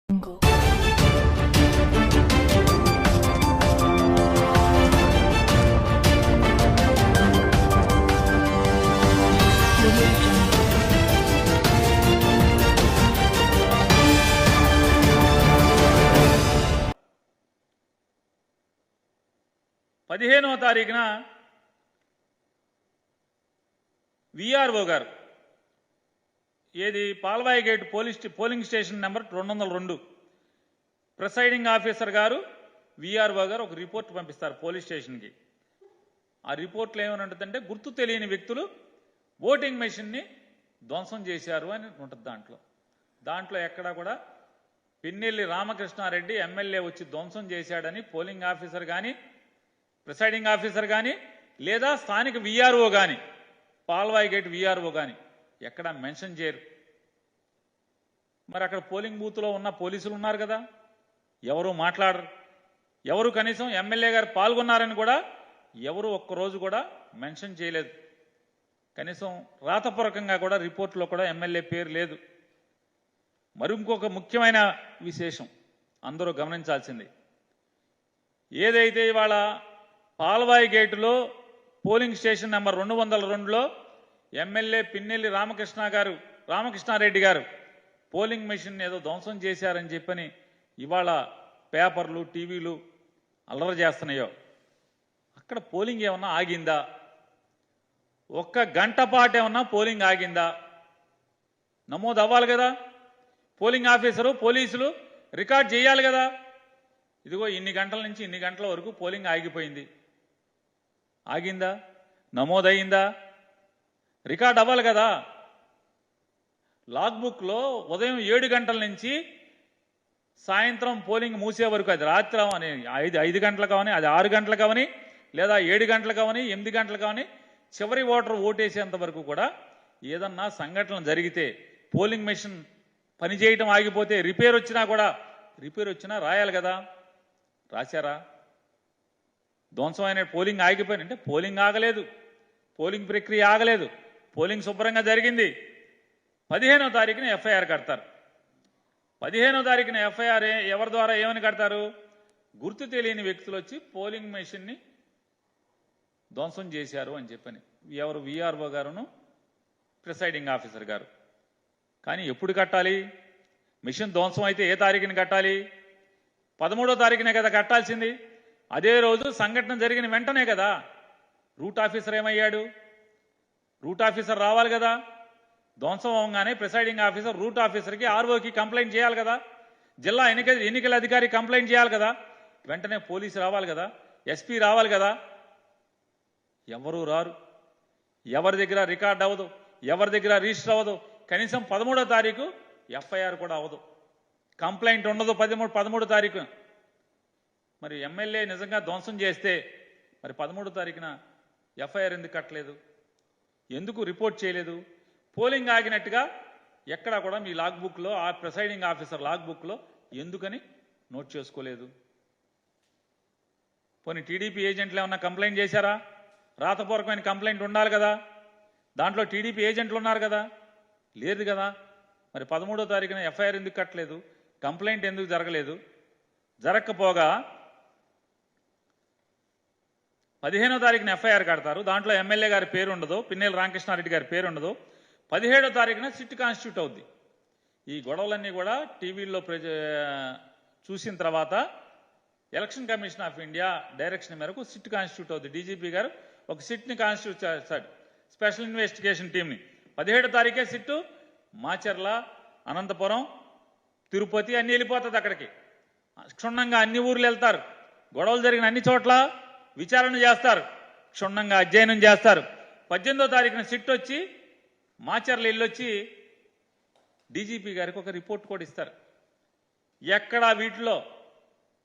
పదిహేనవ తారీఖున విఆర్ఓ గారు ఏది Palvai gate polling station number 202 presiding officer గారు విఆర్ఓ గారు ఒక రిపోర్ట్ పంపిస్తారు పోలీస్ స్టేషన్కి. ఆ రిపోర్ట్లో ఏమనంటుందంటే గుర్తు తెలియని వ్యక్తులు ఓటింగ్ మెషిన్ని ధ్వంసం చేశారు అని ఉంటుంది. దాంట్లో ఎక్కడా కూడా పిన్నెల్లి రామకృష్ణారెడ్డి ఎమ్మెల్యే వచ్చి ధ్వంసం చేశాడని పోలింగ్ ఆఫీసర్ కానీ ప్రిసైడింగ్ ఆఫీసర్ కానీ లేదా స్థానిక విఆర్ఓ కానీ పాల్వాయి గేట్ విఆర్ఓ కానీ ఎక్కడ మెన్షన్ చేయరు. మరి అక్కడ పోలింగ్ బూత్లో ఉన్న పోలీసులు ఉన్నారు కదా, ఎవరు మాట్లాడరు. ఎవరు కనీసం ఎమ్మెల్యే గారు పాల్గొన్నారని కూడా ఎవరు ఒక్కరోజు కూడా మెన్షన్ చేయలేదు. కనీసం రాతపూర్వకంగా కూడా రిపోర్ట్లో కూడా ఎమ్మెల్యే పేరు లేదు. మరి ఇంకొక ముఖ్యమైన విశేషం అందరూ గమనించాల్సింది, ఏదైతే ఇవాళ పాల్వాయి గేటులో పోలింగ్ స్టేషన్ నెంబర్ 202లో MLA Pinnelli Ramakrishna Reddy garu polling machine ఏదో ధ్వంసం చేశారని చెప్పని ఇవాళ పేపర్లు టీవీలు అల్లరి చేస్తున్నాయో, అక్కడ పోలింగ్ ఏమన్నా ఆగిందా? ఒక్క గంట పాటు ఏమన్నా పోలింగ్ ఆగిందా? నమోదు అవ్వాలి కదా, పోలింగ్ ఆఫీసరు పోలీసులు రికార్డ్ చేయాలి కదా. ఇదిగో ఇన్ని గంటల నుంచి ఇన్ని గంటల వరకు పోలింగ్ ఆగిపోయింది. ఆగిందా? నమోదయ్యిందా? రికార్డ్ అవ్వాలి కదా. లాగ్బుక్లో ఉదయం 7 గంటల నుంచి సాయంత్రం పోలింగ్ మూసే వరకు, అది రాత్రి అవని 5 గంటలకు అవని, అది 6 గంటలకు అవని, లేదా 7 గంటలకు అవని, 8 గంటలకు అవని, చివరి ఓటర్ ఓటేసేంత వరకు కూడా ఏదన్నా సంఘటన జరిగితే పోలింగ్ మెషిన్ పనిచేయటం ఆగిపోతే రిపేర్ వచ్చినా రాయాలి కదా. రాశారా? ధ్వంసమైన పోలింగ్ ఆగిపోయినంటే పోలింగ్ ఆగలేదు, పోలింగ్ ప్రక్రియ ఆగలేదు, పోలింగ్ శుభ్రంగా జరిగింది. 15వ తారీఖున ఎఫ్ఐఆర్ కడతారు. 15వ తారీఖున ఎఫ్ఐఆర్ ఎవరి ద్వారా ఏమని కడతారు? గుర్తు తెలియని వ్యక్తులు వచ్చి పోలింగ్ మెషిన్ని ధ్వంసం చేశారు అని చెప్పని. ఎవరు? విఆర్ఓ గారును ప్రిసైడింగ్ ఆఫీసర్ గారు. కానీ ఎప్పుడు కట్టాలి? మెషిన్ ధ్వంసం అయితే ఏ తారీఖున కట్టాలి? 13వ తారీఖునే కదా కట్టాల్సింది. అదే రోజు సంఘటన జరిగిన వెంటనే కదా. రూట్ ఆఫీసర్ ఏమయ్యాడు? రూట్ ఆఫీసర్ రావాలి కదా. ధ్వంసం అవగానే ప్రిసైడింగ్ ఆఫీసర్ రూట్ ఆఫీసర్కి ఆర్ఓకి కంప్లైంట్ చేయాలి కదా. జిల్లా ఎన్నికల అధికారి కంప్లైంట్ చేయాలి కదా. వెంటనే పోలీసు రావాలి కదా, ఎస్పీ రావాలి కదా. ఎవరు రారు. ఎవరి దగ్గర రికార్డ్ అవ్వదు, ఎవరి దగ్గర రిజిస్టర్ అవ్వదు. కనీసం 13వ తారీఖు ఎఫ్ఐఆర్ కూడా అవ్వదు, కంప్లైంట్ ఉండదు 13వ తారీఖు. మరి ఎమ్మెల్యే నిజంగా ధ్వంసం చేస్తే మరి 13వ తారీఖున ఎఫ్ఐఆర్ ఎందుకు కట్టలేదు? ఎందుకు రిపోర్ట్ చేయలేదు? పోలింగ్ ఆగినట్టుగా ఎక్కడా కూడా మీ లాగ్బుక్లో, ఆ ప్రిసైడింగ్ ఆఫీసర్ లాగ్బుక్లో ఎందుకని నోట్ చేసుకోలేదు? పోనీ టీడీపీ ఏజెంట్లు ఏమన్నా కంప్లైంట్ చేశారా? రాతపూర్వకమైన కంప్లైంట్ ఉండాలి కదా. దాంట్లో టీడీపీ ఏజెంట్లు ఉన్నారు కదా, లేదు కదా. మరి 13వ తారీఖున ఎఫ్ఐఆర్ ఎందుకు కట్టలేదు? కంప్లైంట్ ఎందుకు జరగలేదు? జరగకపోగా 15వ తారీఖున ఎఫ్ఐఆర్ కడతారు. దాంట్లో ఎమ్మెల్యే గారి పేరు ఉండదు, పిన్నెల్లి రామకృష్ణారెడ్డి గారి పేరు ఉండదు. 17వ తారీఖున సిట్ కాన్స్టిట్యూట్ అవుద్ది. ఈ గొడవలన్నీ కూడా టీవీల్లో చూసిన తర్వాత election commission of India direction మేరకు సిట్ కాన్స్టిట్యూట్ అవుద్ది. డీజీపీ గారు ఒక సిట్ని కాన్స్టిట్యూట్ చేస్తాడు, స్పెషల్ ఇన్వెస్టిగేషన్ టీంని. 17వ తారీఖే సిట్టు మాచర్ల, అనంతపురం, తిరుపతి అన్ని వెళ్ళిపోతుంది. అక్కడికి క్షుణ్ణంగా అన్ని ఊర్లు వెళ్తారు, గొడవలు జరిగిన అన్ని చోట్ల విచారణ చేస్తారు, క్షుణ్ణంగా అధ్యయనం చేస్తారు. 18వ తారీఖున సిట్ వచ్చి మాచర్ల వెళ్ళొచ్చి డీజీపీ గారికి ఒక రిపోర్ట్ కూడా ఇస్తారు. ఎక్కడా వీటిలో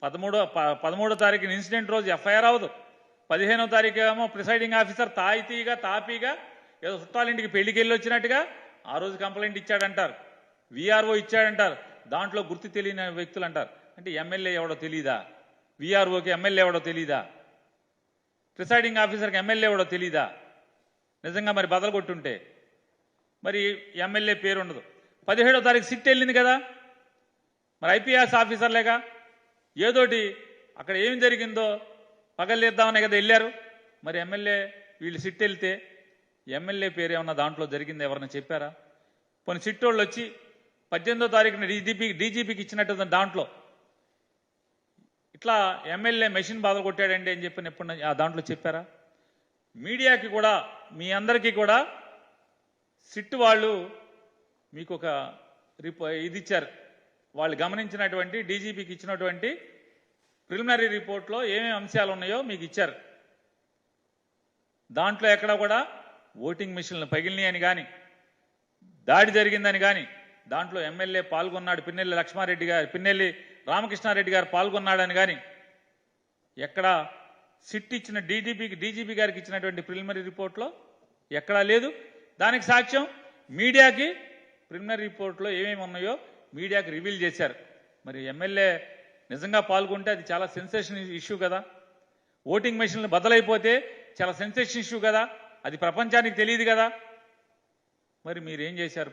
13వ తారీఖున ఇన్సిడెంట్ రోజు ఎఫ్ఐఆర్ అవ్వదు. 15వ తారీఖు ఏమో ప్రిసైడింగ్ ఆఫీసర్ తాపీగా ఏదో చుట్టాలింటికి పెళ్లికి వెళ్ళి వచ్చినట్టుగా ఆ రోజు కంప్లైంట్ ఇచ్చాడంటారు, విఆర్ఓ ఇచ్చాడంటారు. దాంట్లో గుర్తు తెలియని వ్యక్తులు అంటారు. అంటే ఎమ్మెల్యే ఎవడో తెలీదా? విఆర్ఓకి ఎమ్మెల్యే ఎవడో తెలీదా? ప్రిసైడింగ్ ఆఫీసర్కి ఎమ్మెల్యే ఎవడో తెలీదా? నిజంగా మరి బదలు కొట్టుంటే మరి ఎమ్మెల్యే పేరు ఉండదు. 17వ తారీఖు సిట్ వెళ్ళింది కదా, మరి ఐపీఎస్ ఆఫీసర్లేగా ఏదోటి అక్కడ ఏం జరిగిందో పగలేద్దామనే కదా వెళ్ళారు. మరి ఎమ్మెల్యే వీళ్ళు సిట్ వెళ్తే ఎమ్మెల్యే పేరు ఏమన్నా దాంట్లో జరిగింది ఎవరన్నా చెప్పారా? కొన్ని సిట్టోళ్ళు వచ్చి 18వ తారీఖున డీజీపీకి ఇచ్చినట్టు దాంట్లో ఇట్లా ఎమ్మెల్యే మెషిన్ బాధ కొట్టాడండి అని చెప్పిన ఎప్పుడు ఆ దాంట్లో చెప్పారా? మీడియాకి కూడా మీ అందరికీ కూడా సిట్ వాళ్ళు మీకు ఒక ఇది ఇచ్చారు. వాళ్ళు గమనించినటువంటి డీజీపీకి ఇచ్చినటువంటి ప్రిలిమినరీ రిపోర్ట్లో ఏమేమి అంశాలు ఉన్నాయో మీకు ఇచ్చారు. దాంట్లో ఎక్కడ కూడా ఓటింగ్ మిషన్లు పగిలినాయి అని కానీ దాడి జరిగిందని కానీ దాంట్లో ఎమ్మెల్యే పాల్గొన్నాడు, పిన్నెల్లి రామకృష్ణారెడ్డి గారు పాల్గొన్నాడని కానీ ఎక్కడ సిట్ ఇచ్చిన డీజీపీ గారికి ఇచ్చినటువంటి ప్రిలిమినరీ రిపోర్ట్లో ఎక్కడా లేదు. దానికి సాక్ష్యం మీడియాకి ప్రిలిమినరీ రిపోర్ట్లో ఏమేమి ఉన్నాయో మీడియాకి రివీల్ చేశారు. మరి ఎమ్మెల్యే నిజంగా పాల్గొంటే అది చాలా సెన్సేషన్ ఇష్యూ కదా. ఓటింగ్ మెషిన్లు బదలైపోతే చాలా సెన్సేషన్ ఇష్యూ కదా. అది ప్రపంచానికి తెలియదు కదా. మరి మీరేం చేశారు?